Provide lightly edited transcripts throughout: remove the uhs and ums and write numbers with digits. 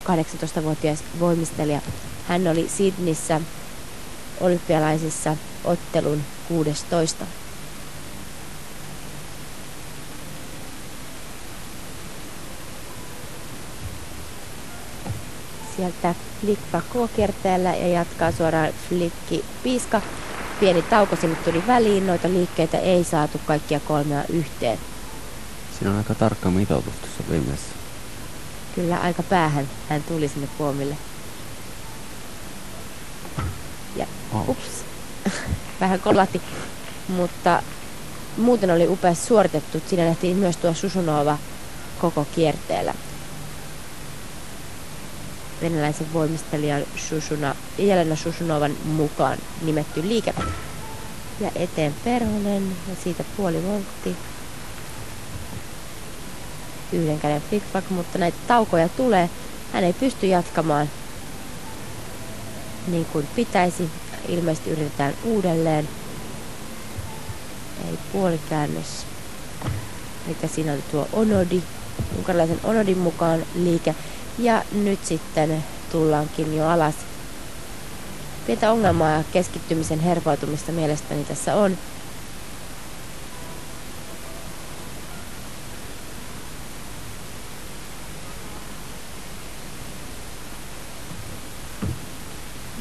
18-vuotias voimistelija. Hän oli Sydneyssä olympialaisissa ottelun 16. Sieltä flick-flakoo kierteellä ja jatkaa suoraan flikki piiska. Pieni tauko sinne tuli väliin, noita liikkeitä ei saatu kaikkia kolmea yhteen. Siinä on aika tarkka mitoitus tuossa viimeisessä. Kyllä aika päähän hän tuli sinne puomille. Ja ups, vähän kolahti, mutta muuten oli upeasti suoritettu. Siinä nähtiin myös tuo Shushunova koko kierteellä. Venäläisen voimistelijan Jelena Shushunovan mukaan nimetty liike. Ja eteen perhonen ja siitä puoli voltti. Yhden käden flick-flack, mutta näitä taukoja tulee. Hän ei pysty jatkamaan niin kuin pitäisi. Ilmeisesti yritetään uudelleen. Ei puolikäännös. Mikä siinä oli tuo Onodi, unkarilaisen Onodin mukaan liike. Ja nyt sitten tullaankin jo alas. Pientä ongelmaa ja keskittymisen herpautumista mielestäni tässä on.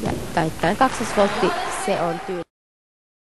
Ja taittain 2 voltti, se on tyyli.